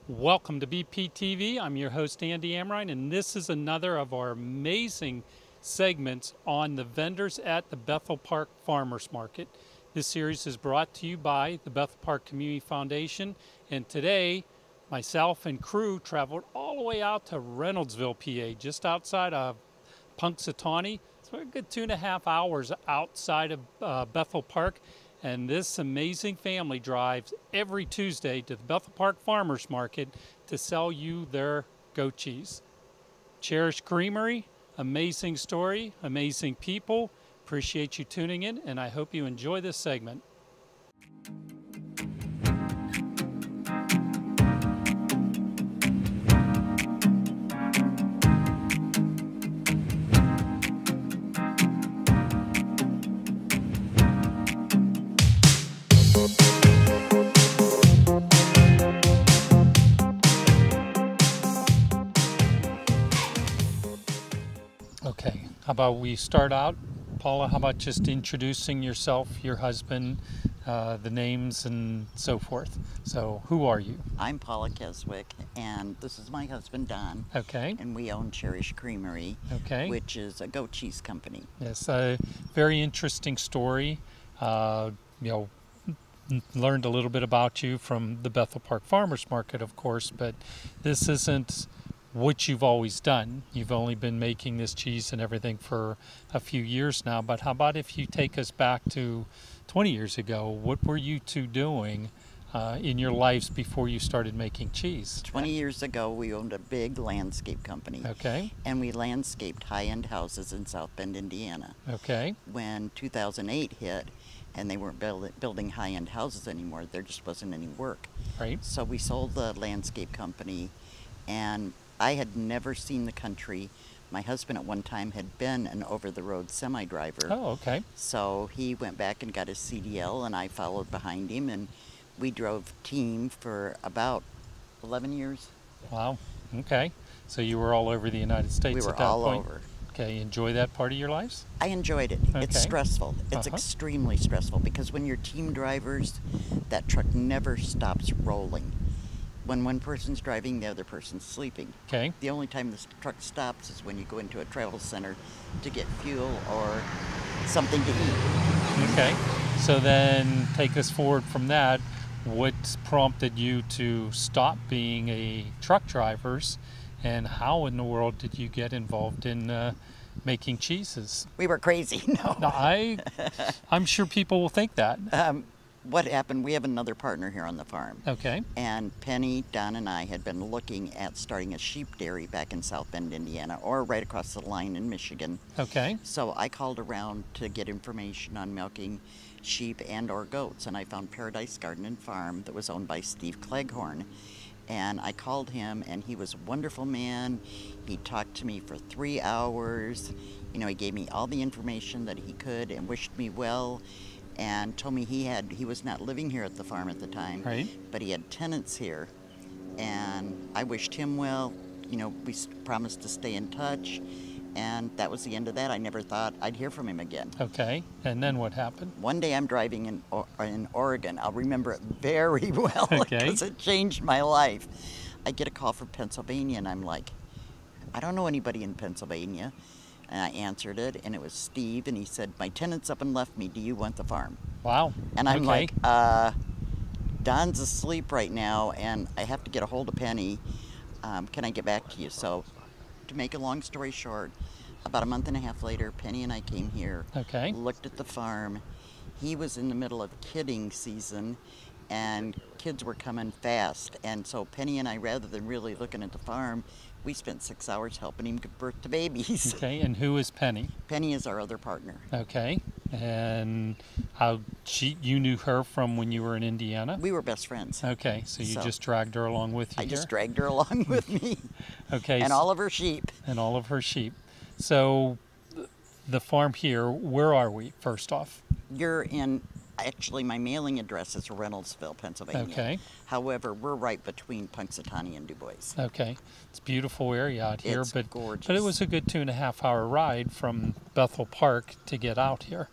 Welcome to BPTV. I'm your host Andy Amrine, and this is another of our amazing segments on the vendors at the Bethel Park Farmers Market. This series is brought to you by the Bethel Park Community Foundation, and today myself and crew traveled all the way out to Reynoldsville, PA, just outside of Punxsutawney. It's a good 2.5 hours outside of Bethel Park. And this amazing family drives every Tuesday to the Bethel Park Farmers Market to sell you their goat cheese. Cherish Creamery, amazing story, amazing people. Appreciate you tuning in, and I hope you enjoy this segment. Okay, how about we start out? Paula, how about just introducing yourself, your husband, the names and so forth. So who are you? I'm Paula Keswick, and this is my husband, Don. Okay. And we own Cherish Creamery, Okay. which is a goat cheese company. Yes, a very interesting story. Learned a little bit about you from the Bethel Park Farmers Market, of course, but this isn't what you've always done. You've only been making this cheese and everything for a few years now, but how about if you take us back to 20 years ago? What were you two doing in your lives before you started making cheese? 20 years ago, we owned a big landscape company. Okay. And we landscaped high-end houses in South Bend, Indiana. Okay. When 2008 hit, and they weren't building high-end houses anymore, there just wasn't any work. Right. So we sold the landscape company, and I had never seen the country. My husband at one time had been an over-the-road semi-driver. Oh, okay. So he went back and got his CDL, and I followed behind him, and we drove team for about 11 years. Wow. Okay. So you were all over the United States We were at that all point? over. Okay. Enjoy that part of your lives? I enjoyed it. Okay. It's stressful. It's Uh-huh. extremely stressful because when you're team drivers, that truck never stops rolling. When one person's driving, the other person's sleeping. Okay. The only time the truck stops is when you go into a travel center to get fuel or something to eat. Okay. So then take us forward from that. What prompted you to stop being a truck drivers, and how in the world did you get involved in making cheeses? We were crazy, no. Now, I'm sure people will think that. What happened, we have another partner here on the farm. Okay. And Penny, Don, and I had been looking at starting a sheep dairy back in South Bend, Indiana, or right across the line in Michigan. Okay. So I called around to get information on milking sheep and or goats, and I found Paradise Garden and Farm that was owned by Steve Cleghorn. And I called him, and he was a wonderful man. He talked to me for 3 hours. You know, he gave me all the information that he could and wished me well, and told me he was not living here at the farm at the time, Right. but he had tenants here. And I wished him well. You know, we promised to stay in touch, and that was the end of that. I never thought I'd hear from him again. Okay. And then what happened? One day I'm driving in Oregon. I'll remember it very well Okay. because it changed my life. I get a call from Pennsylvania, and I'm like, I don't know anybody in Pennsylvania. And I answered it, and it was Steve, and he said, my tenant's up and left me. Do you want the farm? Wow. And I'm Okay. like, Don's asleep right now, and I have to get a hold of Penny. Can I get back to you? So to make a long story short, about a month and a half later, Penny and I came here, Okay. looked at the farm. He was in the middle of kidding season, and kids were coming fast. And so Penny and I, rather than really looking at the farm, we spent 6 hours helping him give birth to babies. Okay. And who is Penny? Penny is our other partner. Okay. And you knew her from when you were in Indiana? We were best friends. Okay. So you So, just dragged her along with you I just here? dragged her along with me. Okay. And all of her sheep. And all of her sheep. So the farm here, where are we, first off? You're in, actually my mailing address is Reynoldsville, Pennsylvania. Okay. However, we're right between Punxsutawney and Du Bois. Okay. It's a beautiful area out here, It's but gorgeous. it was a good 2.5 hour ride from Bethel Park to get out here.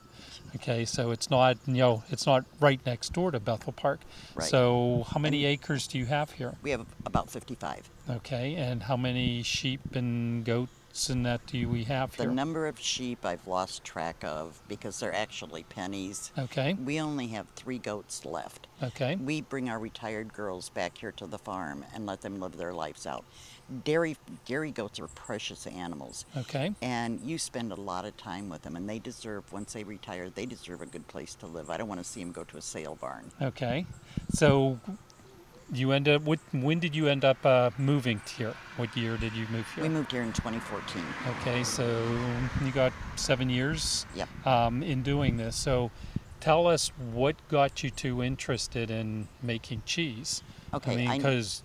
Okay, so it's not, it's not right next door to Bethel Park. Right. So how many acres do you have here? We have about 55. Okay, and how many sheep and goats and that do we have The here? number of sheep I've lost track of because they're actually pennies. Okay, We only have 3 goats left. okay, We bring our retired girls back here to the farm and let them live their lives out. Dairy goats are precious animals, okay. and you spend a lot of time with them, and they deserve, once they retire, they deserve a good place to live. I don't want to see them go to a sale barn. Okay, so you end up. When did you end up moving here? What year did you move here? We moved here in 2014. Okay, so you got 7 years Yep. in doing this. So tell us what got you too interested in making cheese. Okay, I mean, because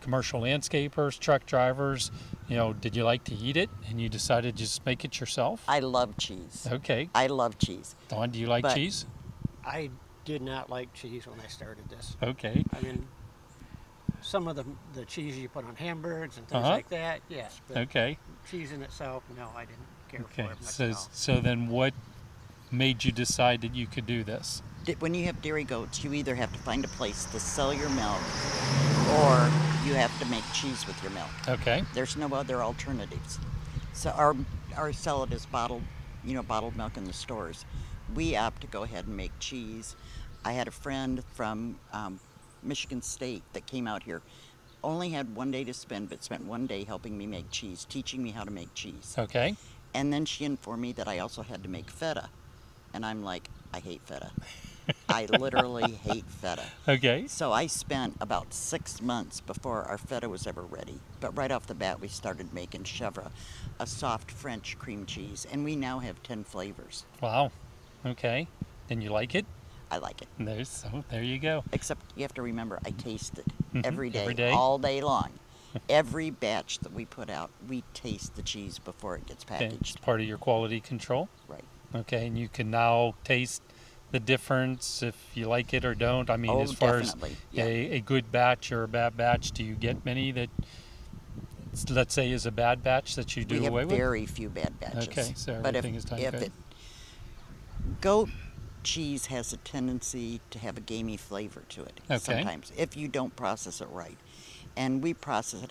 commercial landscapers, truck drivers, did you like to eat it and you decided to just make it yourself? I love cheese. Okay, I love cheese. Dawn, do you like But- cheese? I did not like cheese when I started this. Okay, I mean, some of the cheese you put on hamburgers and things Uh-huh. like that, yes. But okay, cheese in itself, no, I didn't care okay. for it much So, at all. so then what made you decide that you could do this? When you have dairy goats, you either have to find a place to sell your milk or you have to make cheese with your milk. Okay, There's no other alternatives. So our sell it as bottled milk in the stores. We opt to go ahead and make cheese. I had a friend from Michigan State that came out here, only had 1 day to spend, but spent 1 day helping me make cheese, teaching me how to make cheese. okay, And then she informed me that I also had to make feta. And I'm like, I hate feta. I literally hate feta. okay. So I spent about 6 months before our feta was ever ready. But right off the bat, we started making chèvre, a soft French cream cheese, and we now have 10 flavors. Wow. Okay. Then you like it? I like it. There you go. Except you have to remember, I taste it Mhm, every every day. all day long. Every batch that we put out, we taste the cheese before it gets Okay. It's packaged. part of your quality control. Right. Okay, and you can now taste the difference if you like it or don't. I mean, Oh, as far definitely. as Yeah. a good batch or a bad batch, do you get many that, let's say, is a bad batch that you do We have away with? very few bad batches. Okay, so but everything is done good. Goat cheese has a tendency to have a gamey flavor to it Okay. sometimes if you don't process it right. And we process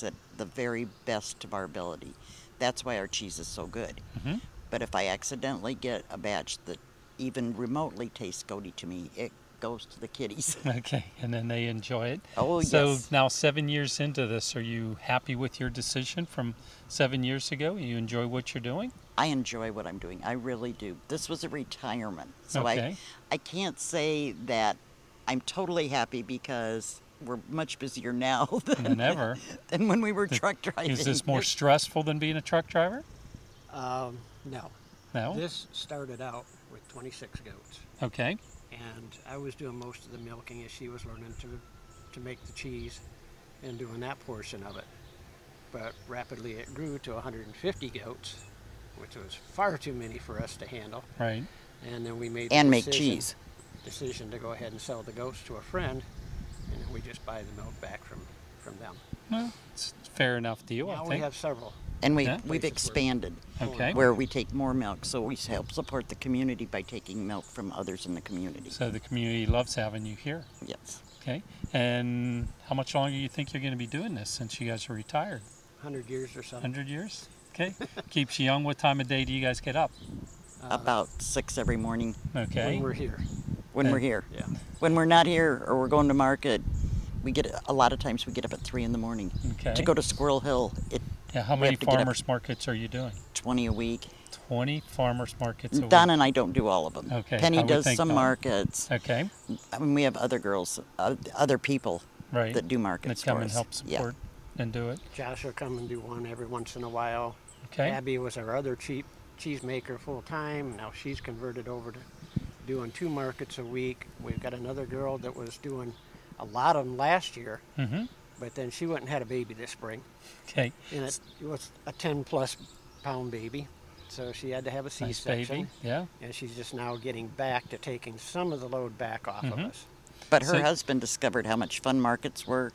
it the very best of our ability. That's why our cheese is so good. Mhm. But if I accidentally get a batch that even remotely tastes goaty to me, it goes to the kiddies. Okay, and then they enjoy it. Oh, So yes. now 7 years into this, are you happy with your decision from 7 years ago? You enjoy what you're doing? I enjoy what I'm doing. I really do. This was a retirement. So Okay. I can't say that I'm totally happy because we're much busier now Than ever. than when we were truck driving. Is this more stressful than being a truck driver? No. No? This started out with 26 goats, Okay. and I was doing most of the milking as she was learning to make the cheese and doing that portion of it. But rapidly it grew to 150 goats, which was far too many for us to handle. Right. And then we made And the make cheese. decision to go ahead and sell the goats to a friend, and then we just buy the milk back from them. Well, it's a fair enough deal, Now I we think. have several. And Yeah. we've Places where- expanded Okay. where we take more milk. So we help support the community by taking milk from others in the community. So the community loves having you here. Yes. Okay. And how much longer do you think you're going to be doing this since you guys are retired? 100 years or something. 100 years? Okay. Keeps you young. What time of day do you guys get up? About 6 every morning Okay. When we're here. when we're here. Yeah. When we're not here or we're going to market, a lot of times we get up at 3 in the morning Okay. to go to Squirrel Hill. Yeah, how we many have to get up- farmers markets are you doing? 20 a week. 20 farmers markets a Don week. and I don't do all of them. Okay, I Penny would does think some not. markets. Okay. I mean, we have other girls, other people Right. that do markets That come for and us. help Yeah. support and do it. Josh will come and do one every once in a while. Okay. Abby was our other cheese maker full time. Now she's converted over to doing 2 markets a week. We've got another girl that was doing a lot of them last year, Mm-hmm. but then she went and had a baby this spring, Okay. and it was a 10+ pound baby, so she had to have a Nice C-section. baby. Yeah. And she's just now getting back to taking some of the load back off of Mhm. us. But her So- husband discovered how much fun markets were,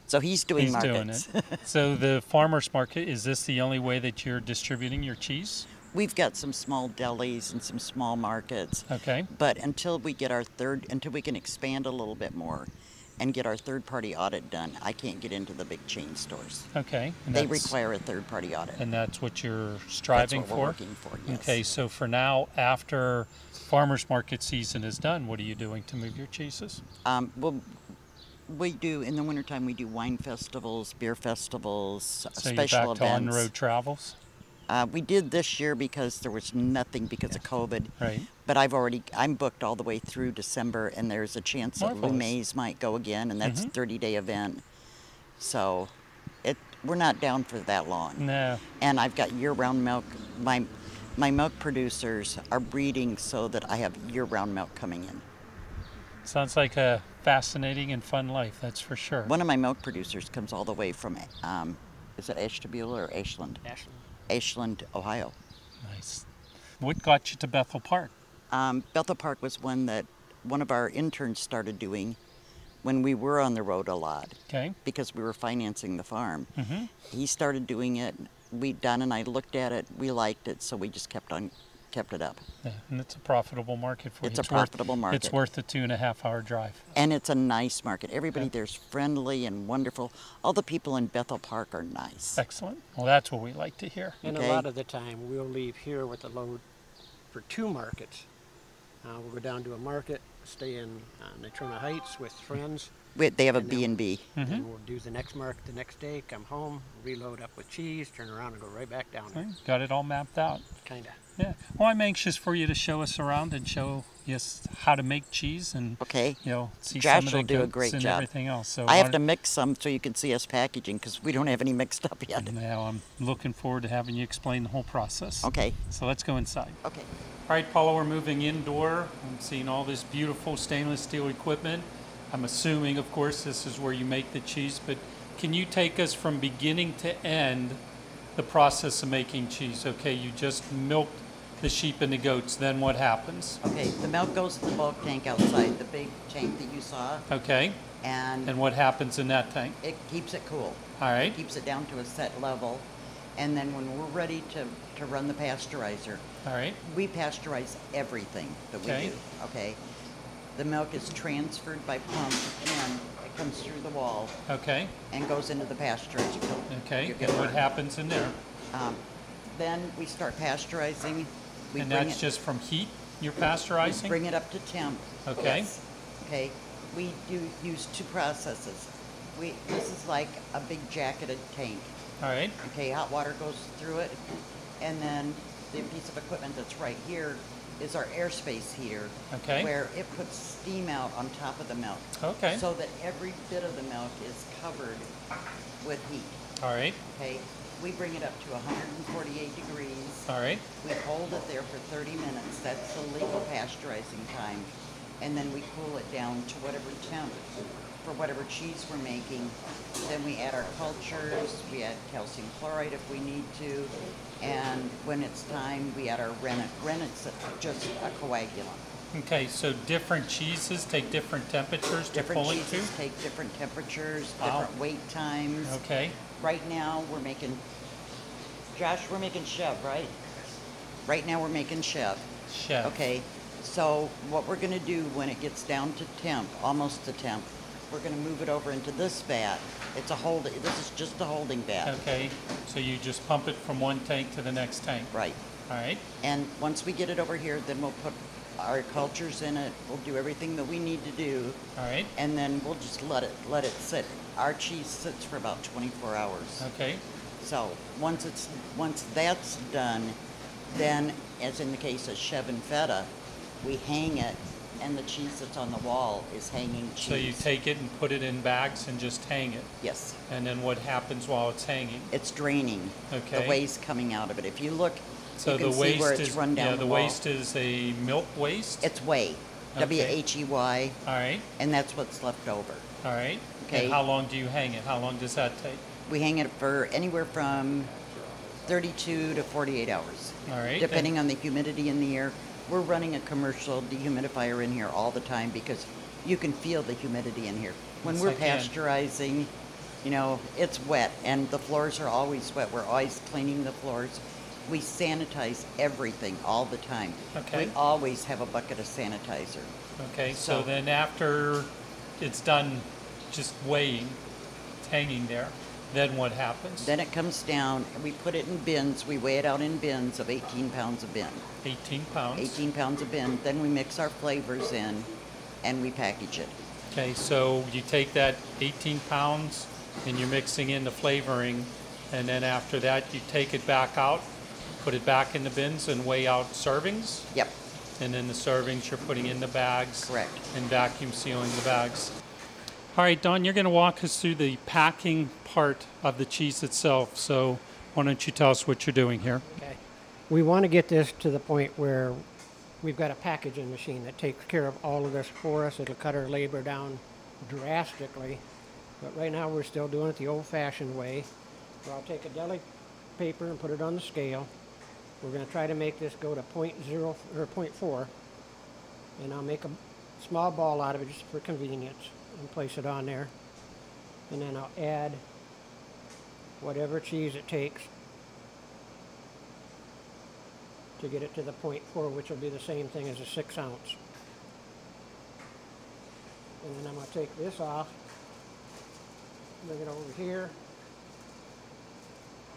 so he's doing He's doing markets. it. So the farmers market, is this the only way that you're distributing your cheese? We've got some small delis and some small markets, Okay. but until we can expand a little bit more, and get our third-party audit done. I can't get into the big chain stores. Okay. And They that's- require a third-party audit. And that's what you're striving That's what for? we're working for, yes. Okay, so for now, after farmers market season is done, what are you doing to move your cheeses? Well, we do, in the wintertime, we do wine festivals, beer festivals, So you're special back to events. on-road travels? We did this year because there was nothing because of COVID. Right. But I'm booked all the way through December, and there's a chance that Marvelous. Lou Mays might go again, and that's a 30-day event. So we're not down for that long. No. And I've got year-round milk. My milk producers are breeding so that I have year-round milk coming in. Sounds like a fascinating and fun life, that's for sure. One of my milk producers comes all the way from, is it Ashtabula or Ashland? Ashland. Ashland, Ohio. Nice. What got you to Bethel Park? Bethel Park was one that one of our interns started doing when we were on the road a lot Okay. because we were financing the farm. Mm-hmm. He started doing it. Don and I looked at it. We liked it, so we just kept it up. Yeah, and it's a profitable market for you. It's a profitable market. It's worth the 2.5-hour drive. And it's a nice market. Everybody Okay. there's friendly and wonderful. All the people in Bethel Park are nice. Excellent. Well, that's what we like to hear. And Okay. a lot of the time, we'll leave here with a load for 2 markets. We'll go down to a market, stay in Natrona Heights with friends, They have a And then- B&B. Mm-hmm. and we'll do the next market the next day, come home, reload up with cheese, turn around and go right back down there. Okay, got it all mapped out. Kind of. Yeah. Well, I'm anxious for you to show us around and show us how to make cheese and Okay. see Josh some of the will do a goats great and job. everything else. So I have to mix some so you can see us packaging because we don't have any mixed up yet. Now I'm looking forward to having you explain the whole process. Okay. So let's go inside. Okay. All right, Paula, we're moving indoor. I'm seeing all this beautiful stainless steel equipment. I'm assuming, of course, this is where you make the cheese, but can you take us from beginning to end the process of making cheese? Okay, you just milked the sheep and the goats, then what happens? Okay. The milk goes to the bulk tank outside, the big tank that you saw, Okay, and and what happens in that tank? it keeps it cool. All right, Keeps it down to a set level. And then when we're ready to run the pasteurizer, all right, we pasteurize everything that we Okay. do. Okay. The milk is transferred by pump in. It comes through the wall okay, and goes into the pasteurizer. okay. You And get what one. happens in there? Then we start pasteurizing. We And bring that's it, just from heat you're we pasteurizing? bring it up to temp. Okay. Yes. Okay. We do use 2 processes. This is like a big jacketed tank. All right, Okay, hot water goes through it, and then the piece of equipment that's right here is our airspace heater, Okay. where it puts steam out on top of the milk. Okay. So that every bit of the milk is covered with heat. all right, Okay, we bring it up to 148 degrees. all right, We hold it there for 30 minutes. That's the legal pasteurizing time. And then we cool it down to whatever temp for whatever cheese we're making. Then we add our cultures, we add calcium chloride if we need to. And when it's time, we add our rennet. Rennet's just a coagulant. okay. So different cheeses take different temperatures to Different pull it to? cheeses take different temperatures, Wow. different wait times. Okay, Right now, we're making, Josh, we're making Chev, right? Right now, we're making Chev. chef. Okay, so what we're gonna do when it gets down to temp, almost to temp, we're gonna move it over into this vat. This is just a holding vat. Okay, so you just pump it from one tank to the next tank. Right. All right, And once we get it over here, then we'll put our cultures in it. We'll do everything that we need to do, all right, and then we'll just let it sit. Our cheese sits for about 24 hours. okay, So once that's done, then, as in the case of Chev and Feta, we hang it, and the cheese that's on the wall is hanging cheese. so you take it and put it in bags and just hang it. Yes, And then what happens while it's hanging? it's draining. Okay. The waste coming out of it. If you look, So you can the see waste where it's is, run down yeah, the the wall. waste is a milk waste? It's whey, Okay. W-H-E-Y, All right, and that's what's left over. all right. Okay. And how long do you hang it? How long does that take? We hang it for anywhere from 32 to 48 hours, All right. depending on the humidity in the air. We're running a commercial dehumidifier in here all the time because you can feel the humidity in here. When Yes, we're I can. pasteurizing, it's wet, and the floors are always wet. We're always cleaning the floors. We sanitize everything all the time. Okay. We always have a bucket of sanitizer. Okay, so So- then after it's done just weighing, it's hanging there. Then what happens? Then it comes down, and we put it in bins. We weigh it out in bins of 18 pounds a bin. 18 pounds. 18 pounds a bin. Then we mix our flavors in, and we package it. Okay, so you take that 18 pounds and you're mixing in the flavoring, and then after that you take it back out, put it back in the bins and weigh out servings? Yep, And then the servings you're putting in the bags. correct. And vacuum sealing the bags. All right, Dawn, you're going to walk us through the packing part of the cheese itself. So why don't you tell us what you're doing here? Okay. We want to get this to the point where we've got a packaging machine that takes care of all of this for us. It'll cut our labor down drastically. But right now we're still doing it the old-fashioned way, where I'll take a deli paper and put it on the scale. We're going to try to make this go to 0.0 or 0.4, and I'll make a small ball out of it just for convenience and place it on there. And then I'll add whatever cheese it takes to get it to the 0.4, which will be the same thing as a 6 ounce. And then I'm going to take this off, bring it over here,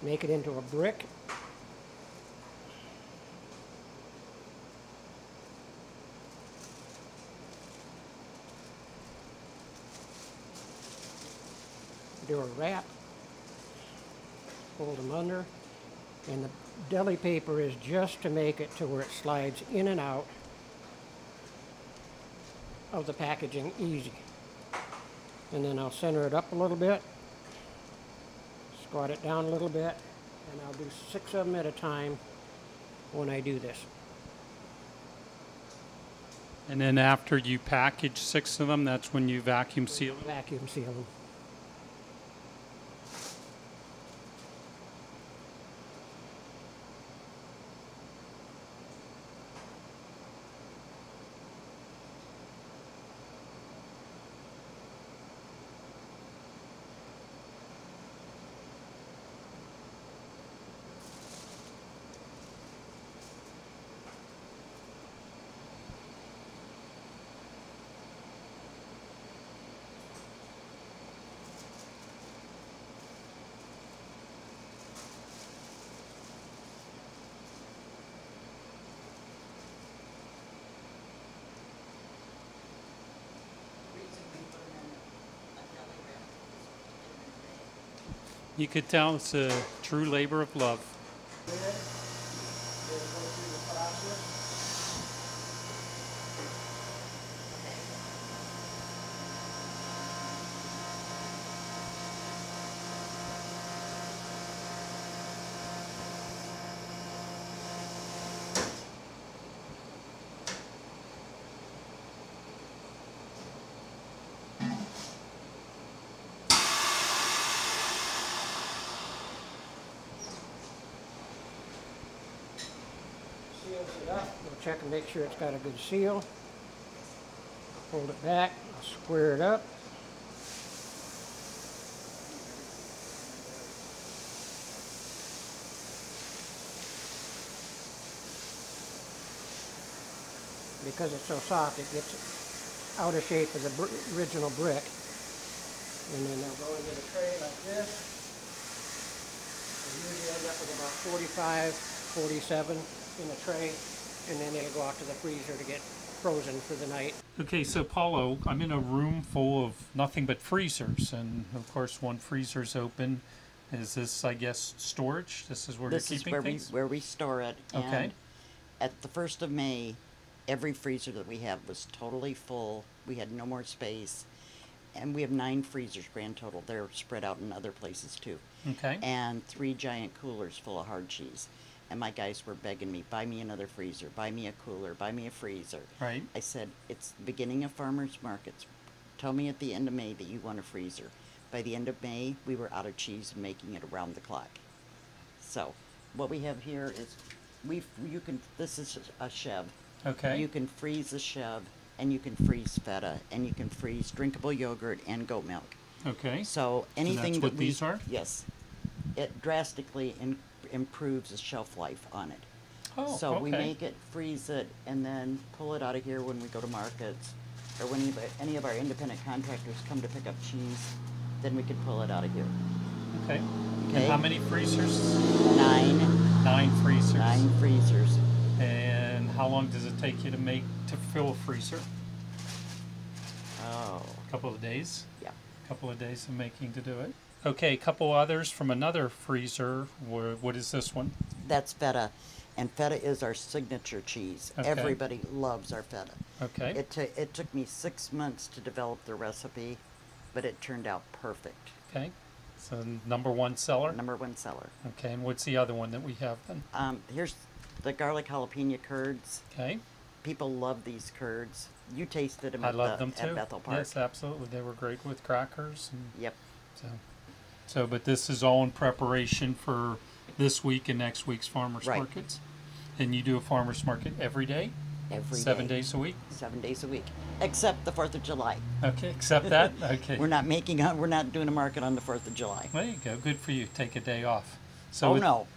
make it into a brick. Do a wrap, fold them under, and the deli paper is just to make it to where it slides in and out of the packaging easy. And then I'll center it up a little bit, squat it down a little bit, and I'll do 6 of them at a time when I do this. And then after you package 6 of them, that's when you vacuum seal them? Vacuum seal them. You could tell it's a true labor of love. Seals it up. We'll check and make sure it's got a good seal. Fold it back, square it up. Because it's so soft, it gets out of shape of the original brick. And then they'll go into the tray like this. And usually end up with about 45, 47 in the tray. And then they'll go out to the freezer to get frozen for the night. Okay, so Paulo, I'm in a room full of nothing but freezers, and of course one freezer's open. Is this, I guess, storage? This is where This you're is keeping things? where we store it. Okay. And at the 1st of May, every freezer that we have was totally full. We had no more space. And we have 9 freezers grand total. They're spread out in other places too. Okay. And 3 giant coolers full of hard cheese. And my guys were begging me, buy me another freezer, buy me a cooler, buy me a freezer. Right. I said, it's the beginning of farmers markets. Tell me at the end of May that you want a freezer. By the end of May, we were out of cheese and making it around the clock. So, what we have here is, this is a Chev. Okay. You can freeze a Chev, and you can freeze feta, and you can freeze drinkable yogurt and goat milk. Okay. So anything that's what these are? Yes. It drastically improves the shelf life on it. Oh, So we okay. make it, freeze it, and then pull it out of here when we go to markets. or when any of our independent contractors come to pick up cheese, then we can pull it out of here. Okay. Okay. And how many freezers? 9. 9 freezers. 9 freezers. And how long does it take you to fill a freezer? Oh, A couple of days? yeah. A couple of days of making to do it. Okay, a couple others from another freezer. What is this one? That's feta, and feta is our signature cheese. Okay. Everybody loves our feta. Okay. It took me 6 months to develop the recipe, but it turned out perfect. Okay. So #1 seller. #1 seller. Okay, and what's the other one that we have then? Here's the garlic jalapeno curds. Okay. People love these curds. You tasted them I love them at too. Bethel Park. Yes, absolutely. They were great with crackers. And Yep. but this is all in preparation for this week and next week's farmers Right. markets. And you do a farmers market every day? Every 7 day. days a week? 7 days a week, except the 4th of July. Okay, accept that? Okay. We're not doing a market on the 4th of July. There you go. Good for you. Take a day off. Oh, no.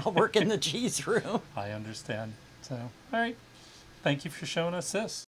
I'll work in the cheese room. I understand. So, all right. Thank you for showing us this.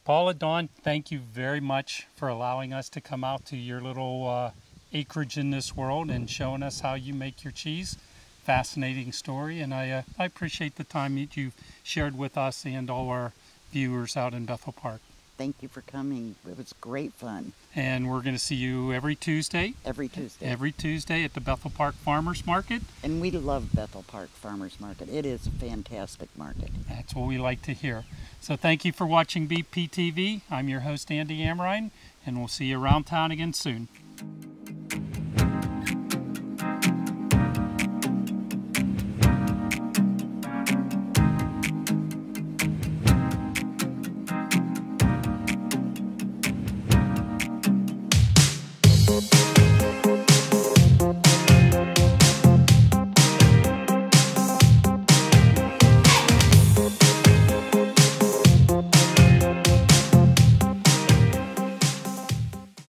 Paula, Dawn, thank you very much for allowing us to come out to your little acreage in this world and showing us how you make your cheese. Fascinating story, and I appreciate the time that you've shared with us and all our viewers out in Bethel Park. Thank you for coming. It was great fun. And we're going to see you every Tuesday? Every Tuesday. Every Tuesday at the Bethel Park Farmers Market. And we love Bethel Park Farmers Market. It is a fantastic market. That's what we like to hear. So thank you for watching BPTV. I'm your host, Andy Amrine, and we'll see you around town again soon.